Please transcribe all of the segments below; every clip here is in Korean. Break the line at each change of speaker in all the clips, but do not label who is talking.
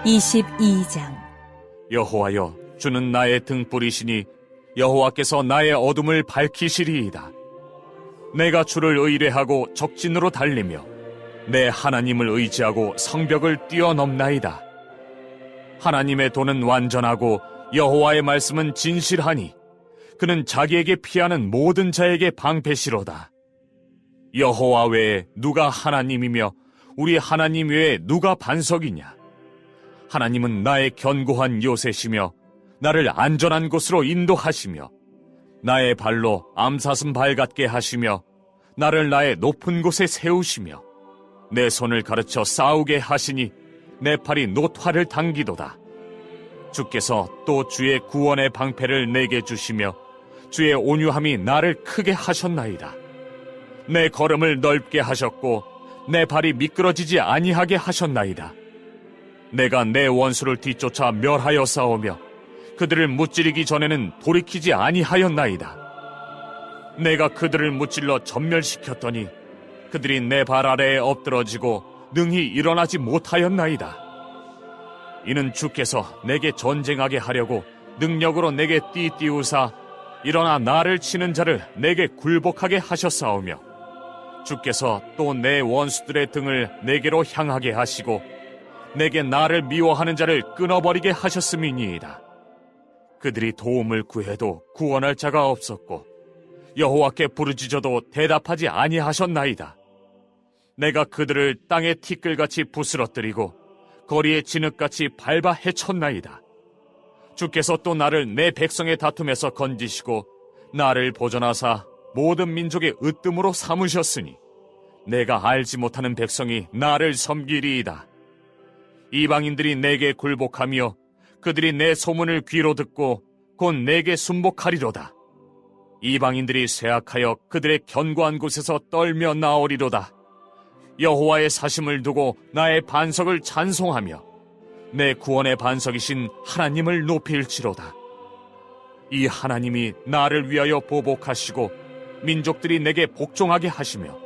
22장.
여호와여, 주는 나의 등불이시니 여호와께서 나의 어둠을 밝히시리이다. 내가 주를 의뢰하고 적진으로 달리며 내 하나님을 의지하고 성벽을 뛰어넘나이다. 하나님의 도는 완전하고 여호와의 말씀은 진실하니 그는 자기에게 피하는 모든 자에게 방패시로다. 여호와 외에 누가 하나님이며 우리 하나님 외에 누가 반석이냐? 하나님은 나의 견고한 요새시며 나를 안전한 곳으로 인도하시며 나의 발로 암사슴 발 같게 하시며 나를 나의 높은 곳에 세우시며 내 손을 가르쳐 싸우게 하시니 내 팔이 노화를 당기도다. 주께서 또 주의 구원의 방패를 내게 주시며 주의 온유함이 나를 크게 하셨나이다. 내 걸음을 넓게 하셨고 내 발이 미끄러지지 아니하게 하셨나이다. 내가 내 원수를 뒤쫓아 멸하여 싸우며 그들을 무찌르기 전에는 돌이키지 아니하였나이다. 내가 그들을 무찔러 전멸시켰더니 그들이 내 발 아래에 엎드러지고 능히 일어나지 못하였나이다. 이는 주께서 내게 전쟁하게 하려고 능력으로 내게 띠띠우사 일어나 나를 치는 자를 내게 굴복하게 하셨사오며 주께서 또 내 원수들의 등을 내게로 향하게 하시고 내게 나를 미워하는 자를 끊어버리게 하셨음이니이다. 그들이 도움을 구해도 구원할 자가 없었고 여호와께 부르짖어도 대답하지 아니하셨나이다. 내가 그들을 땅의 티끌같이 부스러뜨리고 거리의 진흙같이 밟아 헤쳤나이다. 주께서 또 나를 내 백성의 다툼에서 건지시고 나를 보존하사 모든 민족의 으뜸으로 삼으셨으니 내가 알지 못하는 백성이 나를 섬기리이다. 이방인들이 내게 굴복하며 그들이 내 소문을 귀로 듣고 곧 내게 순복하리로다. 이방인들이 쇠악하여 그들의 견고한 곳에서 떨며 나오리로다. 여호와의 사심을 두고 나의 반석을 찬송하며 내 구원의 반석이신 하나님을 높일지로다. 이 하나님이 나를 위하여 보복하시고 민족들이 내게 복종하게 하시며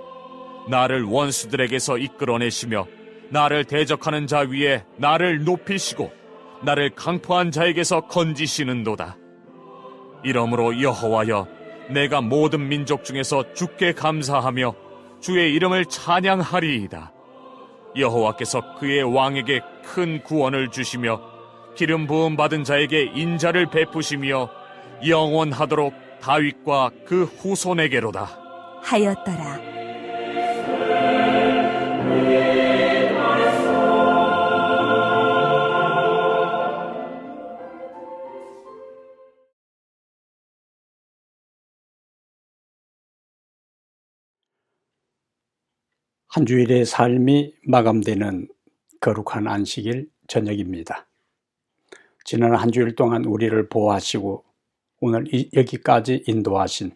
나를 원수들에게서 이끌어내시며 나를 대적하는 자 위에 나를 높이시고 나를 강포한 자에게서 건지시는도다. 이러므로 여호와여, 내가 모든 민족 중에서 주께 감사하며 주의 이름을 찬양하리이다. 여호와께서 그의 왕에게 큰 구원을 주시며 기름 부음 받은 자에게 인자를 베푸시며 영원하도록 다윗과 그 후손에게로다
하였더라.
한 주일의 삶이 마감되는 거룩한 안식일 저녁입니다. 지난 한 주일 동안 우리를 보호하시고 오늘 여기까지 인도하신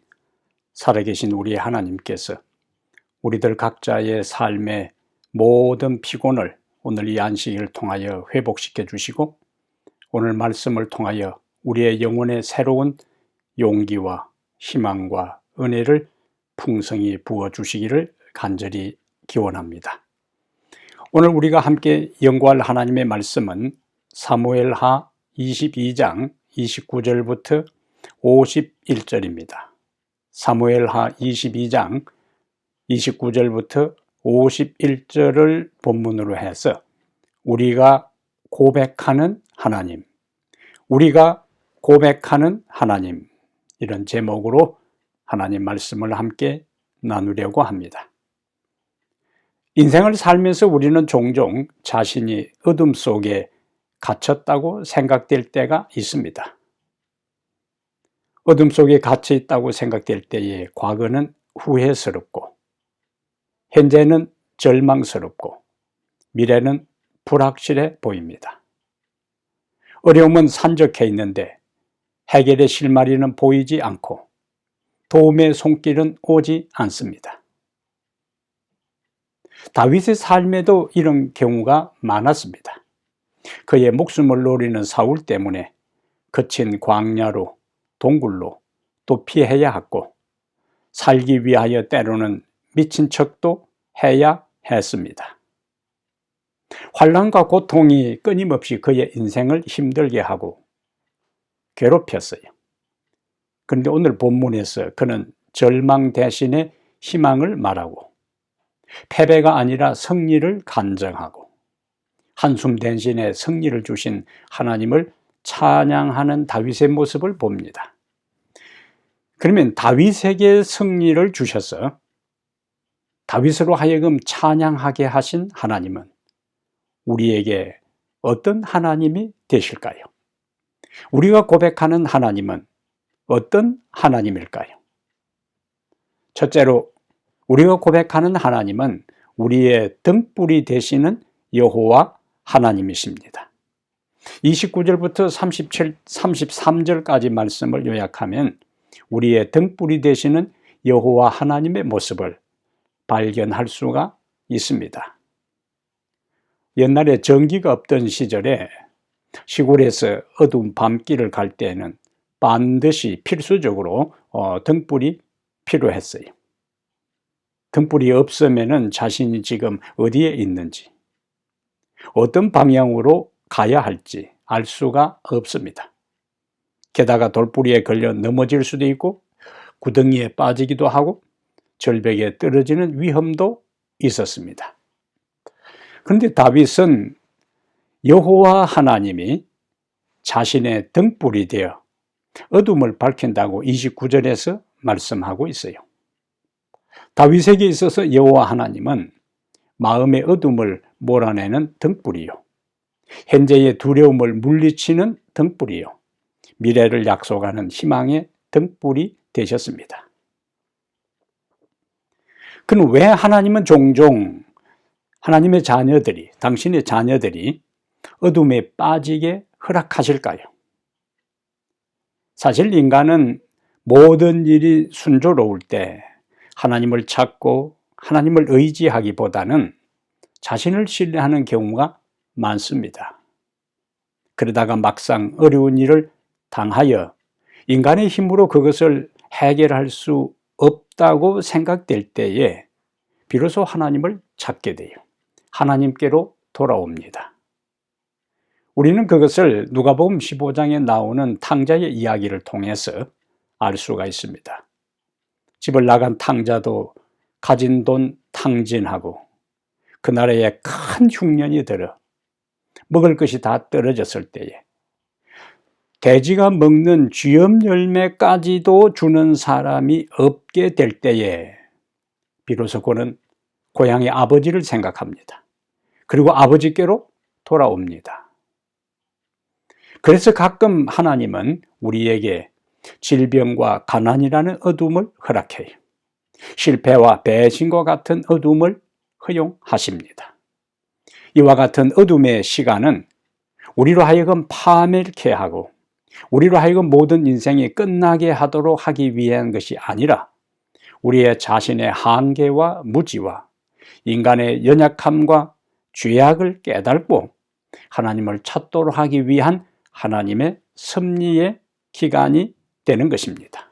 살아계신 우리 하나님께서 우리들 각자의 삶의 모든 피곤을 오늘 이 안식일을 통하여 회복시켜 주시고 오늘 말씀을 통하여 우리의 영혼에 새로운 용기와 희망과 은혜를 풍성히 부어주시기를 간절히 기원합니다. 오늘 우리가 함께 연구할 하나님의 말씀은 사무엘하 22장 29절부터 51절입니다. 사무엘하 22장 29절부터 51절을 본문으로 해서 우리가 고백하는 하나님, 우리가 고백하는 하나님, 이런 제목으로 하나님 말씀을 함께 나누려고 합니다. 인생을 살면서 우리는 종종 자신이 어둠 속에 갇혔다고 생각될 때가 있습니다. 어둠 속에 갇혀 있다고 생각될 때의 과거는 후회스럽고 현재는 절망스럽고 미래는 불확실해 보입니다. 어려움은 산적해 있는데 해결의 실마리는 보이지 않고 도움의 손길은 오지 않습니다. 다윗의 삶에도 이런 경우가 많았습니다. 그의 목숨을 노리는 사울 때문에 거친 광야로 동굴로 또 피해야 했고 살기 위하여 때로는 미친 척도 해야 했습니다. 환난과 고통이 끊임없이 그의 인생을 힘들게 하고 괴롭혔어요. 그런데 오늘 본문에서 그는 절망 대신에 희망을 말하고 패배가 아니라 승리를 간증하고 한숨 대신에 승리를 주신 하나님을 찬양하는 다윗의 모습을 봅니다. 그러면 다윗에게 승리를 주셔서 다윗으로 하여금 찬양하게 하신 하나님은 우리에게 어떤 하나님이 되실까요? 우리가 고백하는 하나님은 어떤 하나님일까요? 첫째로 우리가 고백하는 하나님은 우리의 등불이 되시는 여호와 하나님이십니다. 29절부터 33절까지 말씀을 요약하면 우리의 등불이 되시는 여호와 하나님의 모습을 발견할 수가 있습니다. 옛날에 전기가 없던 시절에 시골에서 어두운 밤길을 갈 때에는 반드시 필수적으로 등불이 필요했어요. 등불이 없으면 자신이 지금 어디에 있는지, 어떤 방향으로 가야 할지 알 수가 없습니다. 게다가 돌부리에 걸려 넘어질 수도 있고 구덩이에 빠지기도 하고 절벽에 떨어지는 위험도 있었습니다. 그런데 다윗은 여호와 하나님이 자신의 등불이 되어 어둠을 밝힌다고 29절에서 말씀하고 있어요. 다윗에게 있어서 여호와 하나님은 마음의 어둠을 몰아내는 등불이요, 현재의 두려움을 물리치는 등불이요, 미래를 약속하는 희망의 등불이 되셨습니다. 그럼 왜 하나님은 종종 하나님의 자녀들이, 당신의 자녀들이 어둠에 빠지게 허락하실까요? 사실 인간은 모든 일이 순조로울 때 하나님을 찾고 하나님을 의지하기보다는 자신을 신뢰하는 경우가 많습니다. 그러다가 막상 어려운 일을 당하여 인간의 힘으로 그것을 해결할 수 없다고 생각될 때에 비로소 하나님을 찾게 돼요. 하나님께로 돌아옵니다. 우리는 그것을 누가복음 15장에 나오는 탕자의 이야기를 통해서 알 수가 있습니다. 집을 나간 탕자도 가진 돈 탕진하고 그 나라에 큰 흉년이 들어 먹을 것이 다 떨어졌을 때에 돼지가 먹는 쥐염 열매까지도 주는 사람이 없게 될 때에 비로소 그는 고향의 아버지를 생각합니다. 그리고 아버지께로 돌아옵니다. 그래서 가끔 하나님은 우리에게 질병과 가난이라는 어둠을 허락해요. 실패와 배신과 같은 어둠을 허용하십니다. 이와 같은 어둠의 시간은 우리로 하여금 파멸케 하고 우리로 하여금 모든 인생이 끝나게 하도록 하기 위한 것이 아니라 우리의 자신의 한계와 무지와 인간의 연약함과 죄악을 깨닫고 하나님을 찾도록 하기 위한 하나님의 섭리의 기간이 되는 것입니다.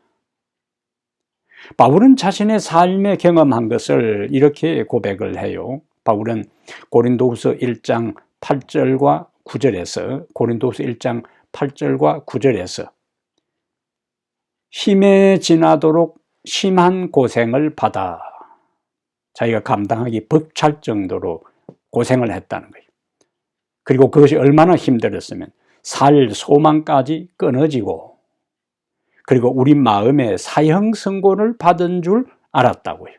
바울은 자신의 삶에 경험한 것을 이렇게 고백을 해요. 바울은 고린도후서 1장 8절과 9절에서 고린도후서 1장 8절과 9절에서 힘에 지나도록 심한 고생을 받아 자기가 감당하기 벅찰 정도로 고생을 했다는 거예요. 그리고 그것이 얼마나 힘들었으면 살 소망까지 끊어지고 그리고 우리 마음에 사형 선고를 받은 줄 알았다고요.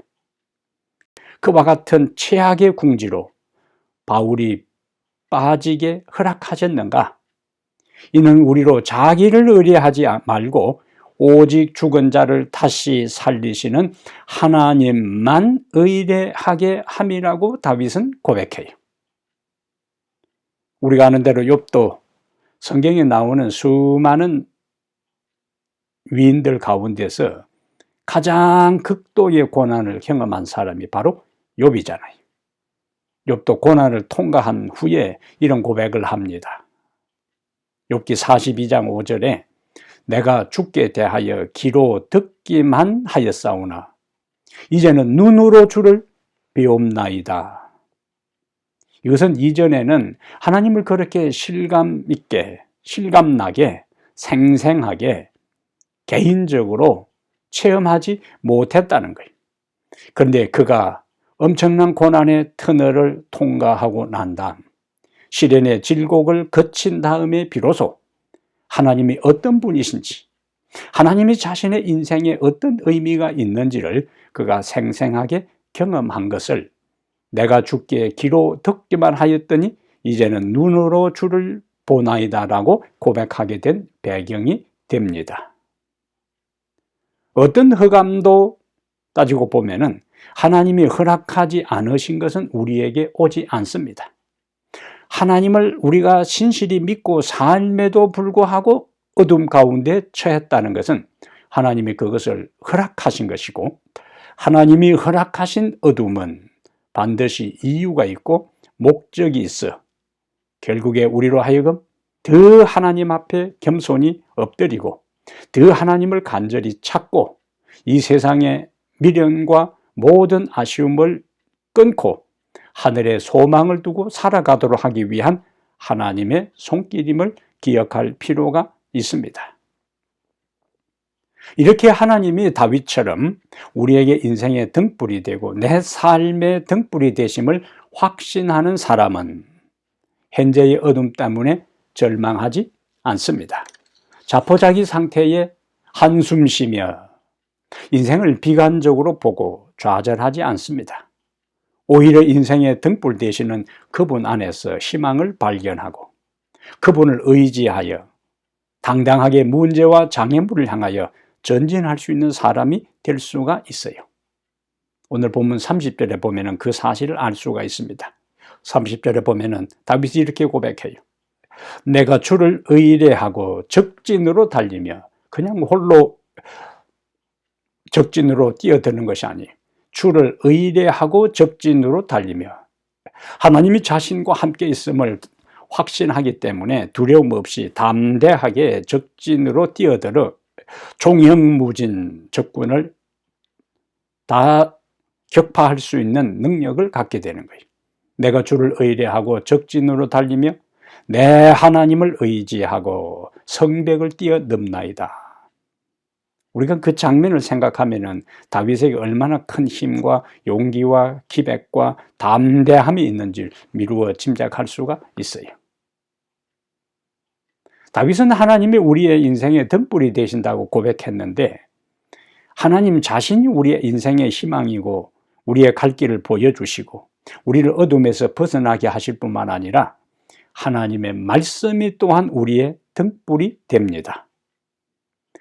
그와 같은 최악의 궁지로 바울이 빠지게 허락하셨는가? 이는 우리로 자기를 의뢰하지 말고 오직 죽은 자를 다시 살리시는 하나님만 의뢰하게 함이라고 다윗은 고백해요. 우리가 아는 대로 욥도 성경에 나오는 수많은 위인들 가운데서 가장 극도의 고난을 경험한 사람이 바로 욥이잖아요. 욥도 고난을 통과한 후에 이런 고백을 합니다. 욥기 42장 5절에 내가 죽게 대하여 귀로 듣기만 하였사오나 이제는 눈으로 주를 배옵나이다. 이것은 이전에는 하나님을 그렇게 실감 있게, 실감나게, 생생하게, 개인적으로 체험하지 못했다는 거예요. 그런데 그가 엄청난 고난의 터널을 통과하고 난 다음, 시련의 질곡을 거친 다음에 비로소 하나님이 어떤 분이신지, 하나님이 자신의 인생에 어떤 의미가 있는지를 그가 생생하게 경험한 것을 내가 주께 귀로 듣기만 하였더니 이제는 눈으로 주를 보나이다라고 고백하게 된 배경이 됩니다. 어떤 흑암도 따지고 보면은 하나님이 허락하지 않으신 것은 우리에게 오지 않습니다. 하나님을 우리가 신실히 믿고 삶에도 불구하고 어둠 가운데 처했다는 것은 하나님이 그것을 허락하신 것이고, 하나님이 허락하신 어둠은 반드시 이유가 있고 목적이 있어 결국에 우리로 하여금 더 하나님 앞에 겸손히 엎드리고 더 하나님을 간절히 찾고 이 세상의 미련과 모든 아쉬움을 끊고 하늘에 소망을 두고 살아가도록 하기 위한 하나님의 손길임을 기억할 필요가 있습니다. 이렇게 하나님이 다윗처럼 우리에게 인생의 등불이 되고 내 삶의 등불이 되심을 확신하는 사람은 현재의 어둠 때문에 절망하지 않습니다. 자포자기 상태에 한숨 쉬며 인생을 비관적으로 보고 좌절하지 않습니다. 오히려 인생의 등불 되시는 그분 안에서 희망을 발견하고 그분을 의지하여 당당하게 문제와 장애물을 향하여 전진할 수 있는 사람이 될 수가 있어요. 오늘 본문 30절에 보면 그 사실을 알 수가 있습니다. 30절에 보면 다윗이 이렇게 고백해요. 내가 주를 의뢰하고 적진으로 달리며, 그냥 홀로 적진으로 뛰어드는 것이 아니에요. 주를 의뢰하고 적진으로 달리며, 하나님이 자신과 함께 있음을 확신하기 때문에 두려움 없이 담대하게 적진으로 뛰어들어 종횡무진 적군을 다 격파할 수 있는 능력을 갖게 되는 거예요. 내가 주를 의뢰하고 적진으로 달리며 내 하나님을 의지하고 성벽을 뛰어넘나이다. 우리가 그 장면을 생각하면은 다윗에게 얼마나 큰 힘과 용기와 기백과 담대함이 있는지 미루어 짐작할 수가 있어요. 다윗은 하나님이 우리의 인생의 등불이 되신다고 고백했는데, 하나님 자신이 우리의 인생의 희망이고 우리의 갈 길을 보여주시고 우리를 어둠에서 벗어나게 하실 뿐만 아니라 하나님의 말씀이 또한 우리의 등불이 됩니다.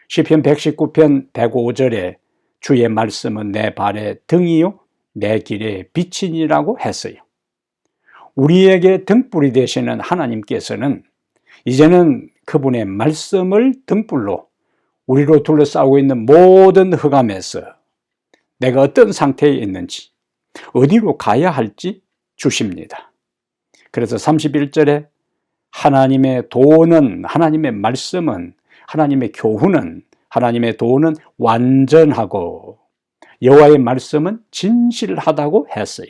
시편 119편 105절에 주의 말씀은 내 발의 등이요 내 길의 빛이니라고 했어요. 우리에게 등불이 되시는 하나님께서는 이제는 그분의 말씀을 등불로 우리로 둘러싸고 있는 모든 흑암에서 내가 어떤 상태에 있는지, 어디로 가야 할지 주십니다. 그래서 31절에 하나님의 도는, 하나님의 말씀은, 하나님의 교훈은, 하나님의 도는 완전하고 여호와의 말씀은 진실하다고 했어요.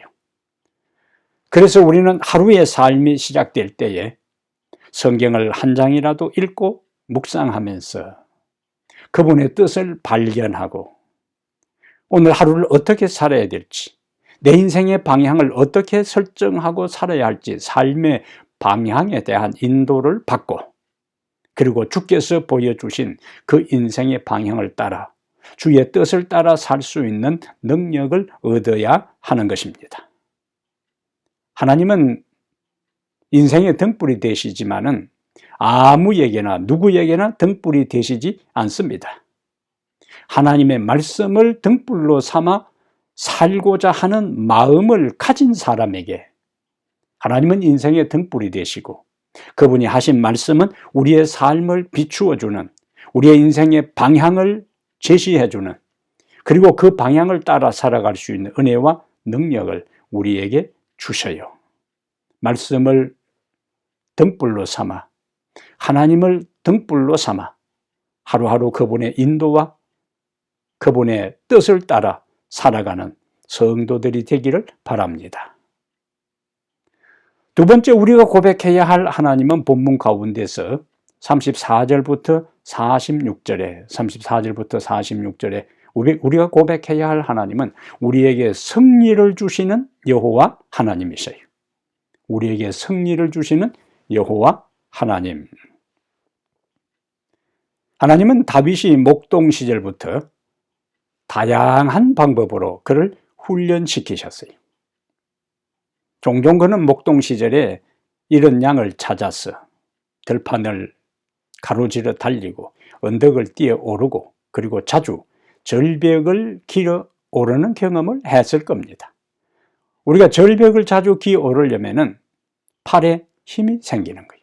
그래서 우리는 하루의 삶이 시작될 때에 성경을 한 장이라도 읽고 묵상하면서 그분의 뜻을 발견하고 오늘 하루를 어떻게 살아야 될지, 내 인생의 방향을 어떻게 설정하고 살아야 할지 삶의 방향에 대한 인도를 받고, 그리고 주께서 보여주신 그 인생의 방향을 따라 주의 뜻을 따라 살 수 있는 능력을 얻어야 하는 것입니다. 하나님은 인생의 등불이 되시지만은 아무에게나 누구에게나 등불이 되시지 않습니다. 하나님의 말씀을 등불로 삼아 살고자 하는 마음을 가진 사람에게 하나님은 인생의 등불이 되시고, 그분이 하신 말씀은 우리의 삶을 비추어주는, 우리의 인생의 방향을 제시해주는, 그리고 그 방향을 따라 살아갈 수 있는 은혜와 능력을 우리에게 주셔요. 말씀을 등불로 삼아, 하나님을 등불로 삼아 하루하루 그분의 인도와 그분의 뜻을 따라 살아가는 성도들이 되기를 바랍니다. 두 번째 우리가 고백해야 할 하나님은 본문 가운데서 34절부터 46절에 우리가 고백해야 할 하나님은 우리에게 승리를 주시는 여호와 하나님이세요. 우리에게 승리를 주시는 여호와 하나님. 하나님은 다윗이 목동 시절부터 다양한 방법으로 그를 훈련시키셨어요. 종종 그는 목동 시절에 이런 양을 찾아서 들판을 가로지르 달리고 언덕을 뛰어 오르고 그리고 자주 절벽을 기어 오르는 경험을 했을 겁니다. 우리가 절벽을 자주 기어 오르려면 팔에 힘이 생기는 거예요.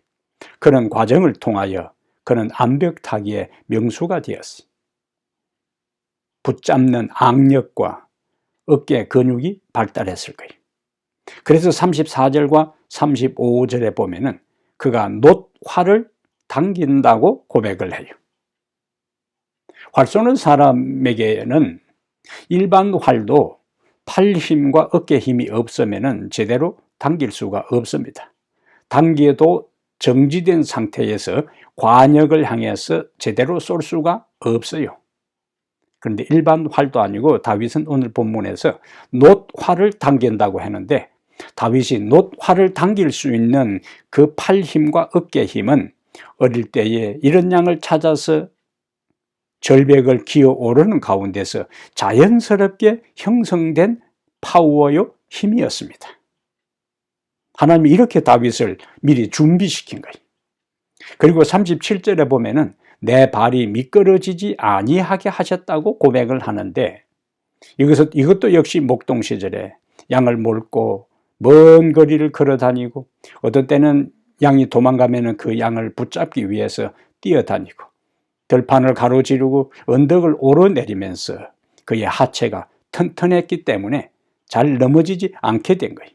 그런 과정을 통하여 그는 암벽 타기의 명수가 되었어요. 붙잡는 악력과 어깨 근육이 발달했을 거예요. 그래서 34절과 35절에 보면은 그가 놋활을 당긴다고 고백을 해요. 활 쏘는 사람에게는 일반 활도 팔 힘과 어깨 힘이 없으면은 제대로 당길 수가 없습니다. 당겨도 정지된 상태에서 관역을 향해서 제대로 쏠 수가 없어요. 그런데 일반 활도 아니고 다윗은 오늘 본문에서 놋활을 당긴다고 하는데 다윗이 놋활을 당길 수 있는 그 팔 힘과 어깨 힘은 어릴 때에 이런 양을 찾아서 절벽을 기어 오르는 가운데서 자연스럽게 형성된 파워요, 힘이었습니다. 하나님이 이렇게 다윗을 미리 준비시킨 거예요. 그리고 37절에 보면은 내 발이 미끄러지지 아니하게 하셨다고 고백을 하는데 이것도 역시 목동 시절에 양을 몰고 먼 거리를 걸어 다니고 어떤 때는 양이 도망가면은 그 양을 붙잡기 위해서 뛰어다니고 들판을 가로지르고 언덕을 오르내리면서 그의 하체가 튼튼했기 때문에 잘 넘어지지 않게 된 거예요.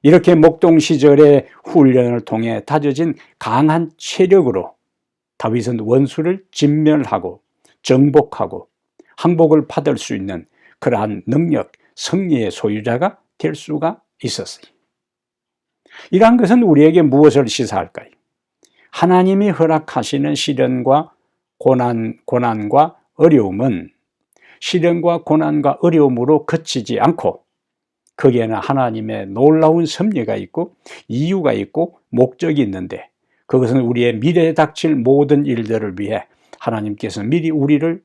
이렇게 목동 시절의 훈련을 통해 다져진 강한 체력으로 다윗은 원수를 진멸하고 정복하고 항복을 받을 수 있는 그러한 능력, 승리의 소유자가 될 수가 있었어요. 이러한 것은 우리에게 무엇을 시사할까요? 하나님이 허락하시는 시련과 고난과 어려움은 시련과 고난과 어려움으로 그치지 않고 거기에는 하나님의 놀라운 섭리가 있고 이유가 있고 목적이 있는데 그것은 우리의 미래에 닥칠 모든 일들을 위해 하나님께서 미리 우리를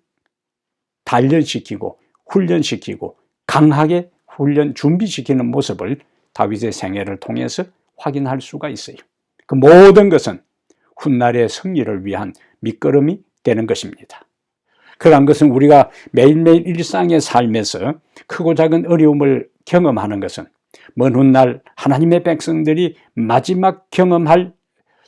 단련시키고 훈련시키고 강하게 훈련 준비시키는 모습을 다윗의 생애를 통해서 확인할 수가 있어요. 그 모든 것은 훗날의 승리를 위한 밑거름이 되는 것입니다. 그러한 것은 우리가 매일매일 일상의 삶에서 크고 작은 어려움을 경험하는 것은 먼 훗날 하나님의 백성들이 마지막 경험할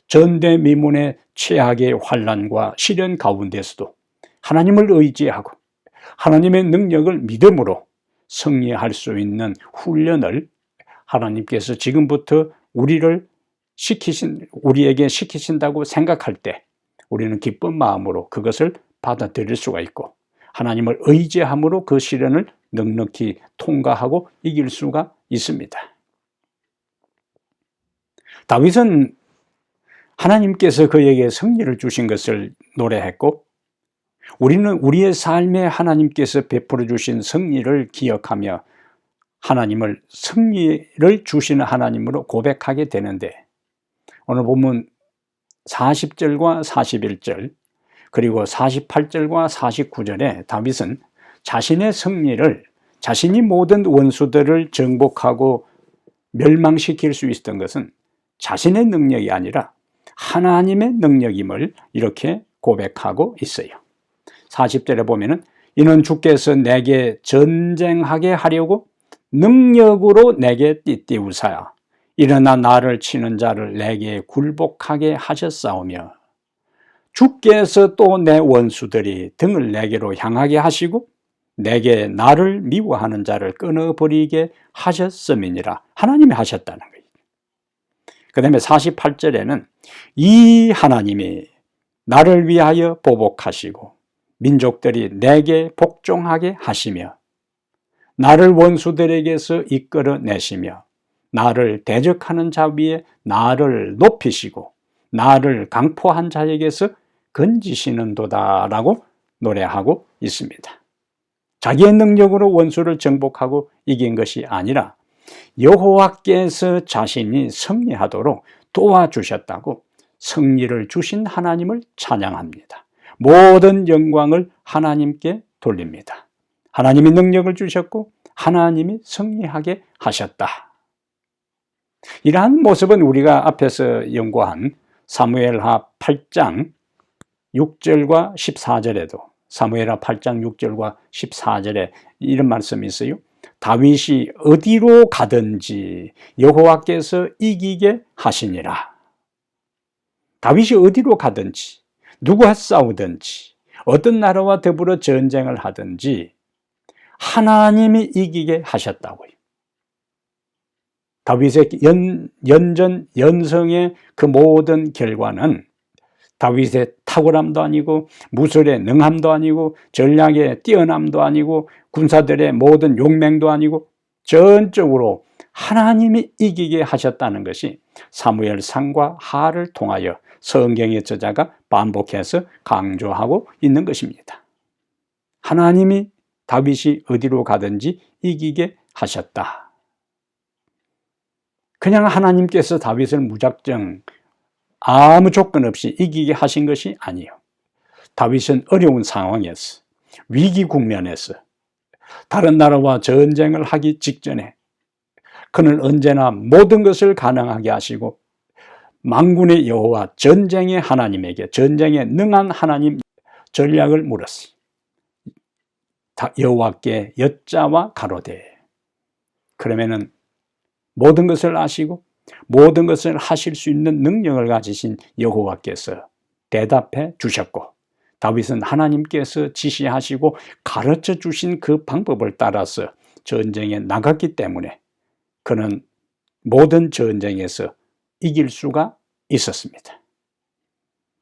전대미문의 최악의 환난과 시련 가운데서도 하나님을 의지하고 하나님의 능력을 믿음으로 승리할 수 있는 훈련을 하나님께서 지금부터 우리에게 시키신다고 생각할 때 우리는 기쁜 마음으로 그것을 받아들일 수가 있고 하나님을 의지함으로 그 시련을 넉넉히 통과하고 이길 수가 있습니다. 다윗은 하나님께서 그에게 승리를 주신 것을 노래했고 우리는 우리의 삶에 하나님께서 베풀어 주신 승리를 기억하며 하나님을 승리를 주시는 하나님으로 고백하게 되는데 오늘 보면 40절과 41절 그리고 48절과 49절에 다윗은 자신의 승리를 자신이 모든 원수들을 정복하고 멸망시킬 수 있었던 것은 자신의 능력이 아니라 하나님의 능력임을 이렇게 고백하고 있어요. 40절에 보면은 이는 주께서 내게 전쟁하게 하려고 능력으로 내게 띠띠우사야 일어나 나를 치는 자를 내게 굴복하게 하셨사오며 주께서 또 내 원수들이 등을 내게로 향하게 하시고 내게 나를 미워하는 자를 끊어버리게 하셨음이니라. 하나님이 하셨다는 거예요. 그 다음에 48절에는 이 하나님이 나를 위하여 보복하시고 민족들이 내게 복종하게 하시며 나를 원수들에게서 이끌어내시며 나를 대적하는 자 위에 나를 높이시고 나를 강포한 자에게서 건지시는도다 라고 노래하고 있습니다. 자기의 능력으로 원수를 정복하고 이긴 것이 아니라 여호와께서 자신이 승리하도록 도와주셨다고 승리를 주신 하나님을 찬양합니다. 모든 영광을 하나님께 돌립니다. 하나님이 능력을 주셨고 하나님이 승리하게 하셨다. 이러한 모습은 우리가 앞에서 연구한 사무엘하 8장 6절과 14절에도 사무엘하 8장 6절과 14절에 이런 말씀이 있어요. 다윗이 어디로 가든지 여호와께서 이기게 하시니라. 다윗이 어디로 가든지 누구와 싸우든지 어떤 나라와 더불어 전쟁을 하든지 하나님이 이기게 하셨다고요. 다윗의 연전 연성의 그 모든 결과는 다윗의 탁월함도 아니고 무술의 능함도 아니고 전략의 뛰어남도 아니고 군사들의 모든 용맹도 아니고 전적으로 하나님이 이기게 하셨다는 것이 사무엘상과 하를 통하여 성경의 저자가 반복해서 강조하고 있는 것입니다. 하나님이 다윗이 어디로 가든지 이기게 하셨다. 그냥 하나님께서 다윗을 무작정 아무 조건 없이 이기게 하신 것이 아니에요. 다윗은 어려운 상황에서 위기 국면에서 다른 나라와 전쟁을 하기 직전에 그는 언제나 모든 것을 가능하게 하시고 만군의 여호와 전쟁의 하나님에게 전쟁에 능한 하나님 전략을 물었어요. 여호와께 여짜와 가로되 그러면은 모든 것을 아시고 모든 것을 하실 수 있는 능력을 가지신 여호와께서 대답해 주셨고 다윗은 하나님께서 지시하시고 가르쳐 주신 그 방법을 따라서 전쟁에 나갔기 때문에 그는 모든 전쟁에서 이길 수가 있었습니다.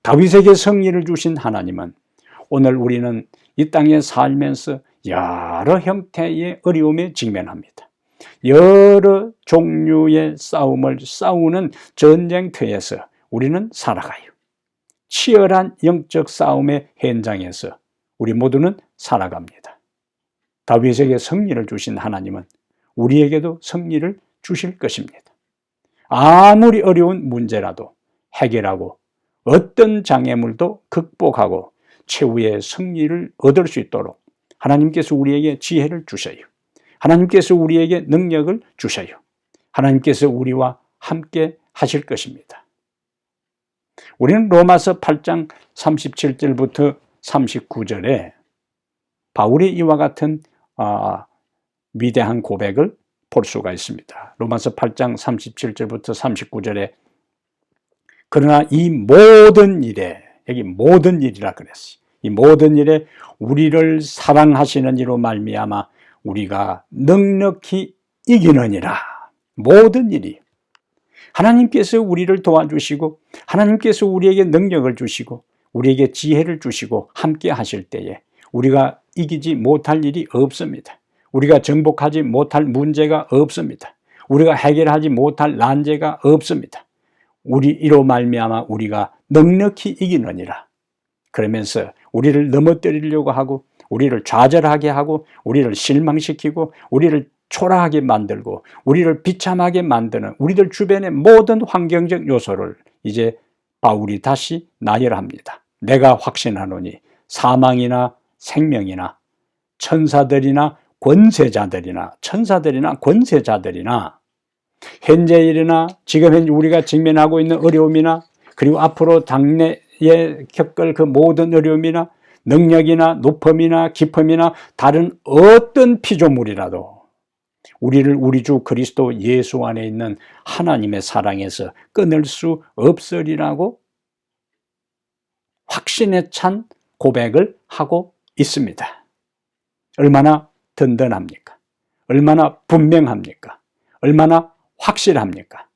다윗에게 승리를 주신 하나님은 오늘 우리는 이 땅에 살면서 여러 형태의 어려움에 직면합니다. 여러 종류의 싸움을 싸우는 전쟁터에서 우리는 살아가요. 치열한 영적 싸움의 현장에서 우리 모두는 살아갑니다. 다윗에게 승리를 주신 하나님은 우리에게도 승리를 주실 것입니다. 아무리 어려운 문제라도 해결하고 어떤 장애물도 극복하고 최후의 승리를 얻을 수 있도록 하나님께서 우리에게 지혜를 주셔요. 하나님께서 우리에게 능력을 주셔요. 하나님께서 우리와 함께 하실 것입니다. 우리는 로마서 8장 37절부터 39절에 바울의 이와 같은 위대한 고백을 볼 수가 있습니다. 로마서 8장 37절부터 39절에 그러나 이 모든 일에 여기 모든 일이라 그랬어요. 이 모든 일에 우리를 사랑하시는 이로 말미암아 우리가 넉넉히 이기느니라. 모든 일이 하나님께서 우리를 도와주시고 하나님께서 우리에게 능력을 주시고 우리에게 지혜를 주시고 함께 하실 때에 우리가 이기지 못할 일이 없습니다. 우리가 정복하지 못할 문제가 없습니다. 우리가 해결하지 못할 난제가 없습니다. 우리 이로 말미암아 우리가 넉넉히 이기느니라. 그러면서 우리를 넘어뜨리려고 하고 우리를 좌절하게 하고 우리를 실망시키고 우리를 초라하게 만들고 우리를 비참하게 만드는 우리들 주변의 모든 환경적 요소를 이제 바울이 다시 나열합니다. 내가 확신하노니 사망이나 생명이나 천사들이나 권세자들이나 현재 일이나 지금 현재 우리가 직면하고 있는 어려움이나 그리고 앞으로 당내에 겪을 그 모든 어려움이나 능력이나 높음이나 깊음이나 다른 어떤 피조물이라도 우리를 우리 주 그리스도 예수 안에 있는 하나님의 사랑에서 끊을 수 없으리라고 확신에 찬 고백을 하고 있습니다. 얼마나 든든합니까? 얼마나 분명합니까? 얼마나 확실합니까?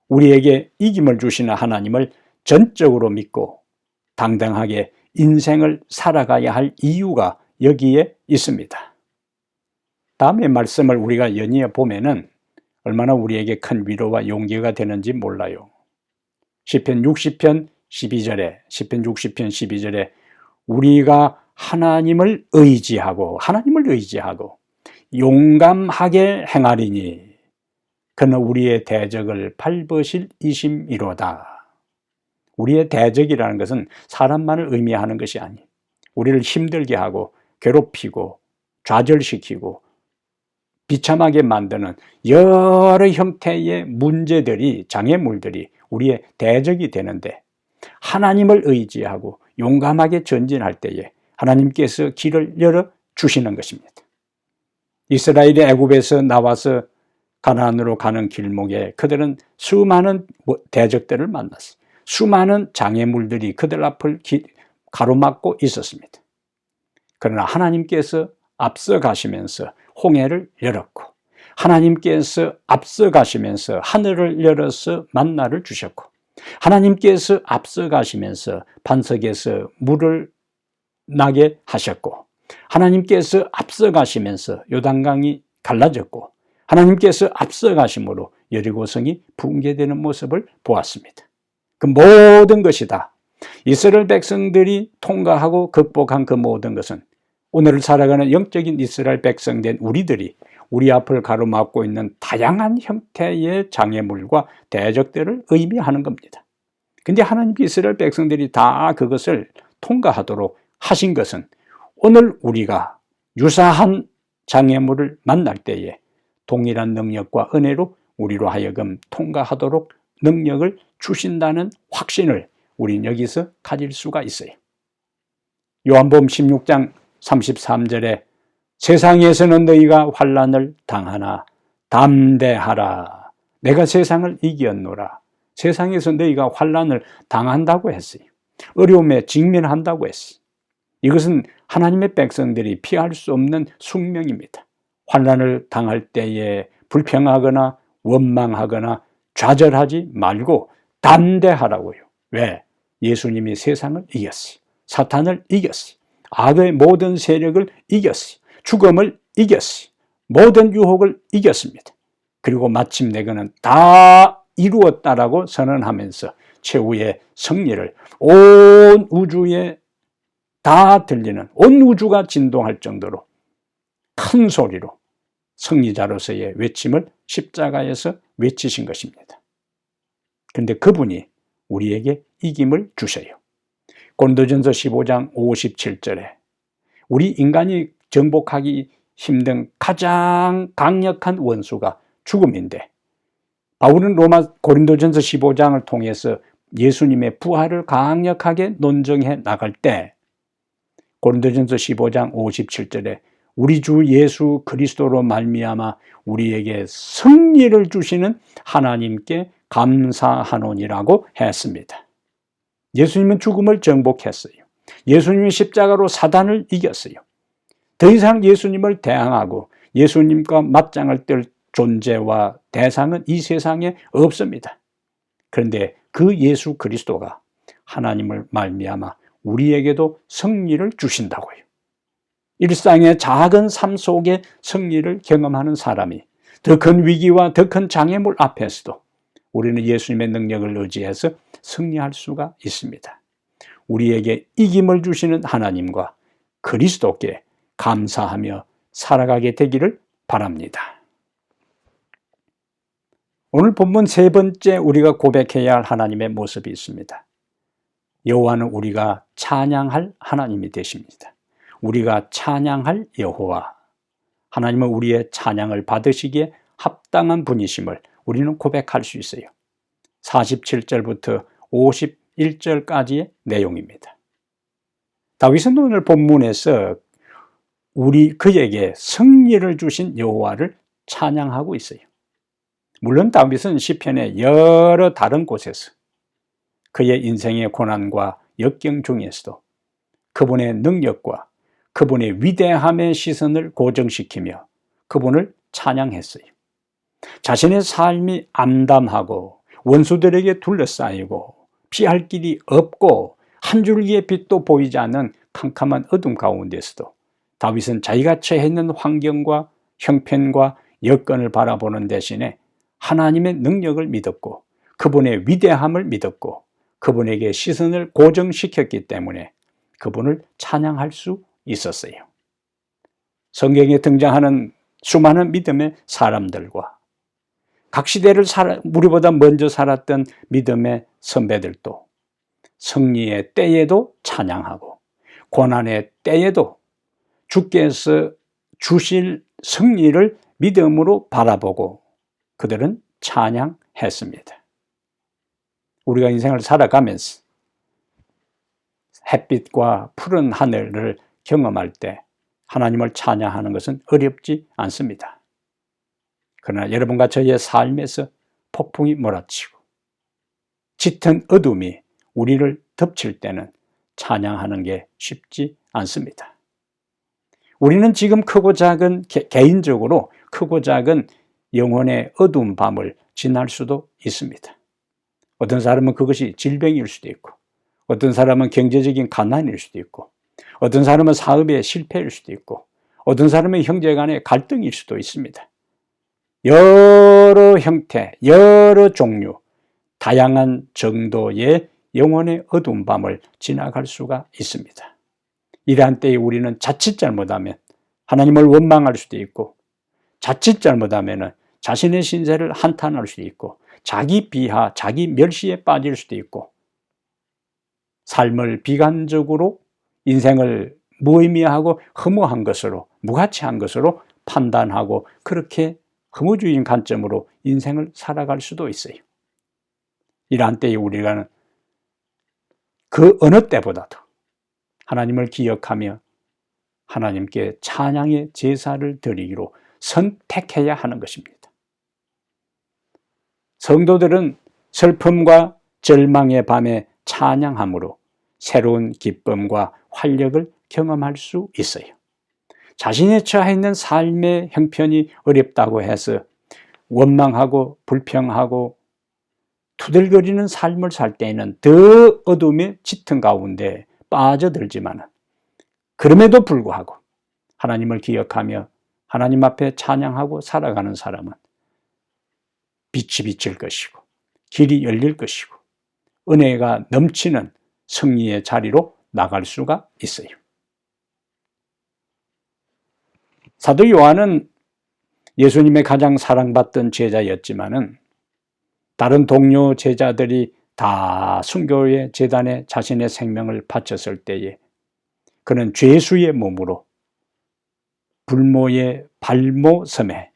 우리에게 이김을 주시는 하나님을 전적으로 믿고 당당하게 인생을 살아가야 할 이유가 여기에 있습니다. 다음의 말씀을 우리가 연이어 보면은 얼마나 우리에게 큰 위로와 용기가 되는지 몰라요. 시편 60편 12절에 우리가 하나님을 의지하고 용감하게 행하리니 그는 우리의 대적을 밟으실 이심이로다. 우리의 대적이라는 것은 사람만을 의미하는 것이 아니, 우리를 힘들게 하고 괴롭히고 좌절시키고 비참하게 만드는 여러 형태의 문제들이, 장애물들이 우리의 대적이 되는데, 하나님을 의지하고 용감하게 전진할 때에 하나님께서 길을 열어 주시는 것입니다. 이스라엘이 애굽에서 나와서 가나안으로 가는 길목에 그들은 수많은 대적들을 만났어요. 수많은 장애물들이 그들 앞을 가로막고 있었습니다. 그러나 하나님께서 앞서 가시면서 홍해를 열었고, 하나님께서 앞서 가시면서 하늘을 열어서 만나를 주셨고, 하나님께서 앞서 가시면서 반석에서 물을 나게 하셨고, 하나님께서 앞서 가시면서 요단강이 갈라졌고, 하나님께서 앞서 가심으로 여리고성이 붕괴되는 모습을 보았습니다. 그 모든 것이 다 이스라엘 백성들이 통과하고 극복한 그 모든 것은 오늘 살아가는 영적인 이스라엘 백성된 우리들이 우리 앞을 가로막고 있는 다양한 형태의 장애물과 대적들을 의미하는 겁니다. 근데 하나님 이스라엘 백성들이 다 그것을 통과하도록 하신 것은 오늘 우리가 유사한 장애물을 만날 때에 동일한 능력과 은혜로 우리로 하여금 통과하도록 능력을 주신다는 확신을 우린 여기서 가질 수가 있어요. 요한복음 16장 33절에 세상에서는 너희가 환난을 당하나 담대하라. 내가 세상을 이겼노라. 세상에서 너희가 환난을 당한다고 했어요. 어려움에 직면한다고 했어요. 이것은 하나님의 백성들이 피할 수 없는 숙명입니다. 환난을 당할 때에 불평하거나 원망하거나 좌절하지 말고 담대하라고요. 왜? 예수님이 세상을 이겼어요. 사탄을 이겼어요. 악의 모든 세력을 이겼어요. 죽음을 이겼어요. 모든 유혹을 이겼습니다. 그리고 마침내 그는 다 이루었다라고 선언하면서 최후의 승리를 온 우주에 다 들리는, 온 우주가 진동할 정도로 큰 소리로 승리자로서의 외침을 십자가에서 외치신 것입니다. 그런데 그분이 우리에게 이김을 주셔요. 고린도전서 15장 57절에 우리 인간이 정복하기 힘든 가장 강력한 원수가 죽음인데, 바울은 고린도전서 15장을 통해서 예수님의 부활을 강력하게 논증해 나갈 때 고린도전서 15장 57절에 우리 주 예수 그리스도로 말미암아 우리에게 승리를 주시는 하나님께 감사하노니라고 했습니다. 예수님은 죽음을 정복했어요. 예수님이 십자가로 사단을 이겼어요. 더 이상 예수님을 대항하고 예수님과 맞짱을 뜰 존재와 대상은 이 세상에 없습니다. 그런데 그 예수 그리스도가 하나님을 말미암아 우리에게도 승리를 주신다고요. 일상의 작은 삶 속에 승리를 경험하는 사람이 더 큰 위기와 더 큰 장애물 앞에서도 우리는 예수님의 능력을 의지해서 승리할 수가 있습니다. 우리에게 이김을 주시는 하나님과 그리스도께 감사하며 살아가게 되기를 바랍니다. 오늘 본문 세 번째 우리가 고백해야 할 하나님의 모습이 있습니다. 여호와는 우리가 찬양할 하나님이 되십니다. 우리가 찬양할 여호와, 하나님은 우리의 찬양을 받으시기에 합당한 분이심을 우리는 고백할 수 있어요. 47절부터 51절까지의 내용입니다. 다윗은 오늘 본문에서 그에게 승리를 주신 여호와를 찬양하고 있어요. 물론 다윗은 시편의 여러 다른 곳에서 그의 인생의 고난과 역경 중에서도 그분의 능력과 그분의 위대함의 시선을 고정시키며 그분을 찬양했어요. 자신의 삶이 암담하고 원수들에게 둘러싸이고 피할 길이 없고 한 줄기의 빛도 보이지 않는 캄캄한 어둠 가운데서도 다윗은 자기가 처해 있는 환경과 형편과 여건을 바라보는 대신에 하나님의 능력을 믿었고 그분의 위대함을 믿었고 그분에게 시선을 고정시켰기 때문에 그분을 찬양할 수 있었어요. 성경에 등장하는 수많은 믿음의 사람들과 각 시대를 우리보다 먼저 살았던 믿음의 선배들도 승리의 때에도 찬양하고 고난의 때에도 주께서 주실 승리를 믿음으로 바라보고 그들은 찬양했습니다. 우리가 인생을 살아가면서 햇빛과 푸른 하늘을 경험할 때 하나님을 찬양하는 것은 어렵지 않습니다. 그러나 여러분과 저의 삶에서 폭풍이 몰아치고 짙은 어둠이 우리를 덮칠 때는 찬양하는 게 쉽지 않습니다. 우리는 지금 크고 작은 개인적으로 크고 작은 영혼의 어두운 밤을 지날 수도 있습니다. 어떤 사람은 그것이 질병일 수도 있고 어떤 사람은 경제적인 가난일 수도 있고 어떤 사람은 사업의 실패일 수도 있고 어떤 사람은 형제 간의 갈등일 수도 있습니다. 여러 형태, 여러 종류, 다양한 정도의 영혼의 어두운 밤을 지나갈 수가 있습니다. 이러한 때에 우리는 자칫 잘못하면 하나님을 원망할 수도 있고 자칫 잘못하면 자신의 신세를 한탄할 수도 있고 자기 비하, 자기 멸시에 빠질 수도 있고 삶을 비관적으로 인생을 무의미하고 허무한 것으로 무가치한 것으로 판단하고 그렇게 허무주의인 관점으로 인생을 살아갈 수도 있어요. 이러한 때에 우리가 그 어느 때보다도 하나님을 기억하며 하나님께 찬양의 제사를 드리기로 선택해야 하는 것입니다. 성도들은 슬픔과 절망의 밤에 찬양함으로 새로운 기쁨과 활력을 경험할 수 있어요. 자신이 처해 있는 삶의 형편이 어렵다고 해서 원망하고 불평하고 투덜거리는 삶을 살 때에는 더 어둠의 짙은 가운데 빠져들지만 그럼에도 불구하고 하나님을 기억하며 하나님 앞에 찬양하고 살아가는 사람은 빛이 비칠 것이고 길이 열릴 것이고 은혜가 넘치는 승리의 자리로 나갈 수가 있어요. 사도 요한은 예수님의 가장 사랑받던 제자였지만은 다른 동료 제자들이 다 순교의 제단에 자신의 생명을 바쳤을 때에 그는 죄수의 몸으로 불모의 발모섬에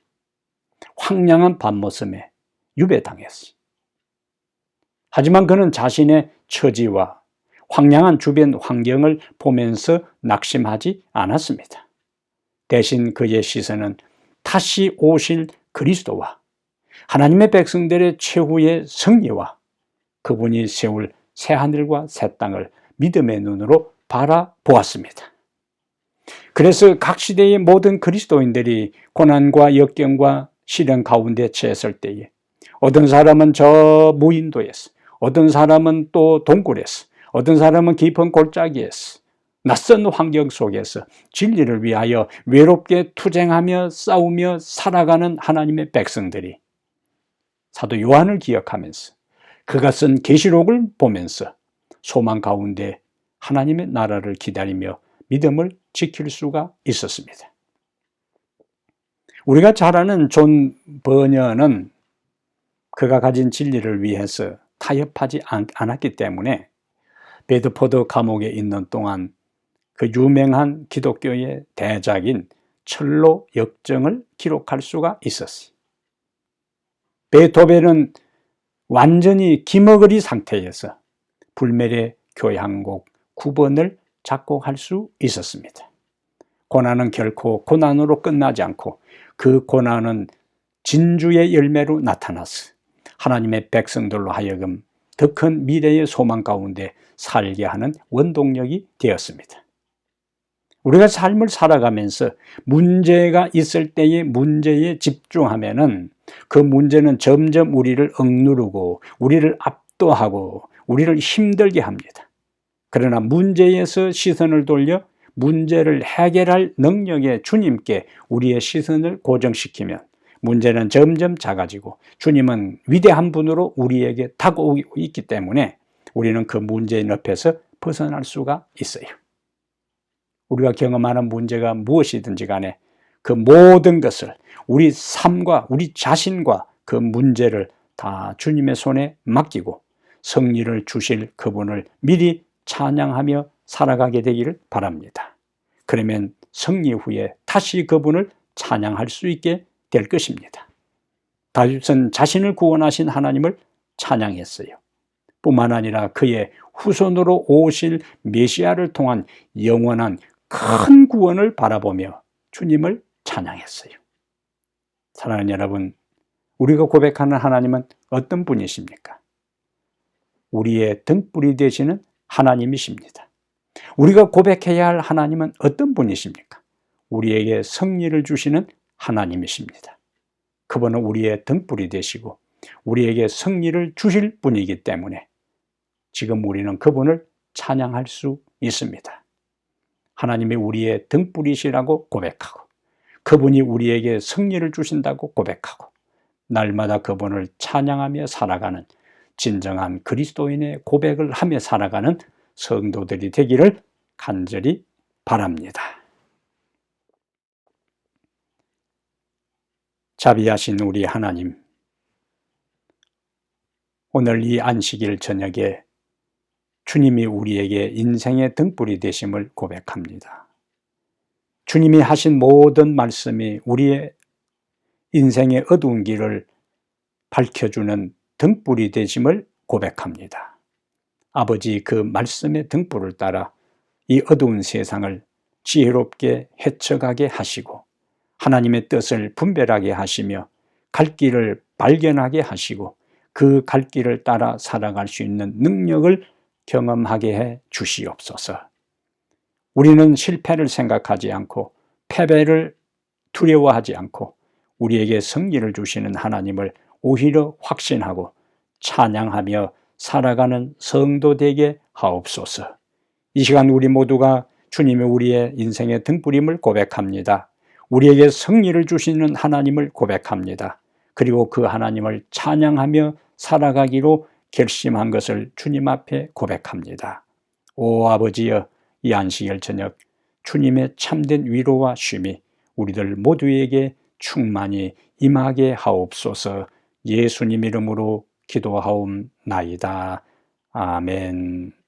황량한 밤모섬에 유배당했어. 하지만 그는 자신의 처지와 황량한 주변 환경을 보면서 낙심하지 않았습니다. 대신 그의 시선은 다시 오실 그리스도와 하나님의 백성들의 최후의 승리와 그분이 세울 새하늘과 새 땅을 믿음의 눈으로 바라보았습니다. 그래서 각 시대의 모든 그리스도인들이 고난과 역경과 시련 가운데 처했을 때에 어떤 사람은 저 무인도에서, 어떤 사람은 또 동굴에서, 어떤 사람은 깊은 골짜기에서 낯선 환경 속에서 진리를 위하여 외롭게 투쟁하며 싸우며 살아가는 하나님의 백성들이 사도 요한을 기억하면서 그가 쓴 계시록을 보면서 소망 가운데 하나님의 나라를 기다리며 믿음을 지킬 수가 있었습니다. 우리가 잘 아는 존 버녀는 그가 가진 진리를 위해서 타협하지 않았기 때문에 베드포드 감옥에 있는 동안 그 유명한 기독교의 대작인 철로 역정을 기록할 수가 있었어요. 베토벤은 완전히 기머거리 상태에서 불멸의 교향곡 9번을 작곡할 수 있었습니다. 고난은 결코 고난으로 끝나지 않고 그 고난은 진주의 열매로 나타나서 하나님의 백성들로 하여금 더 큰 미래의 소망 가운데 살게 하는 원동력이 되었습니다. 우리가 삶을 살아가면서 문제가 있을 때의 문제에 집중하면은 그 문제는 점점 우리를 억누르고 우리를 압도하고 우리를 힘들게 합니다. 그러나 문제에서 시선을 돌려 문제를 해결할 능력의 주님께 우리의 시선을 고정시키면 문제는 점점 작아지고 주님은 위대한 분으로 우리에게 다가오고 있기 때문에 우리는 그 문제의 늪에서 벗어날 수가 있어요. 우리가 경험하는 문제가 무엇이든지 간에 그 모든 것을 우리 삶과 우리 자신과 그 문제를 다 주님의 손에 맡기고 승리를 주실 그분을 미리 찬양하며 살아가게 되기를 바랍니다. 그러면 승리 후에 다시 그분을 찬양할 수 있게 될 것입니다. 다윗은 자신을 구원하신 하나님을 찬양했어요. 뿐만 아니라 그의 후손으로 오실 메시아를 통한 영원한 큰 구원을 바라보며 주님을 찬양했어요. 사랑하는 여러분, 우리가 고백하는 하나님은 어떤 분이십니까? 우리의 등불이 되시는 하나님이십니다. 우리가 고백해야 할 하나님은 어떤 분이십니까? 우리에게 승리를 주시는 하나님이십니다. 그분은 우리의 등불이 되시고 우리에게 승리를 주실 분이기 때문에 지금 우리는 그분을 찬양할 수 있습니다. 하나님이 우리의 등불이시라고 고백하고 그분이 우리에게 승리를 주신다고 고백하고 날마다 그분을 찬양하며 살아가는 진정한 그리스도인의 고백을 하며 살아가는 성도들이 되기를 간절히 바랍니다. 자비하신 우리 하나님, 오늘 이 안식일 저녁에 주님이 우리에게 인생의 등불이 되심을 고백합니다. 주님이 하신 모든 말씀이 우리의 인생의 어두운 길을 밝혀주는 등불이 되심을 고백합니다. 아버지, 그 말씀의 등불을 따라 이 어두운 세상을 지혜롭게 헤쳐가게 하시고 하나님의 뜻을 분별하게 하시며 갈 길을 발견하게 하시고 그 갈 길을 따라 살아갈 수 있는 능력을 경험하게 해 주시옵소서. 우리는 실패를 생각하지 않고 패배를 두려워하지 않고 우리에게 승리를 주시는 하나님을 오히려 확신하고 찬양하며 살아가는 성도 되게 하옵소서. 이 시간 우리 모두가 주님이 우리의 인생의 등불임을 고백합니다. 우리에게 승리를 주시는 하나님을 고백합니다. 그리고 그 하나님을 찬양하며 살아가기로 결심한 것을 주님 앞에 고백합니다. 오 아버지여, 이 안식일 저녁 주님의 참된 위로와 쉼이 우리들 모두에게 충만히 임하게 하옵소서. 예수님 이름으로 기도하옵나이다. 아멘.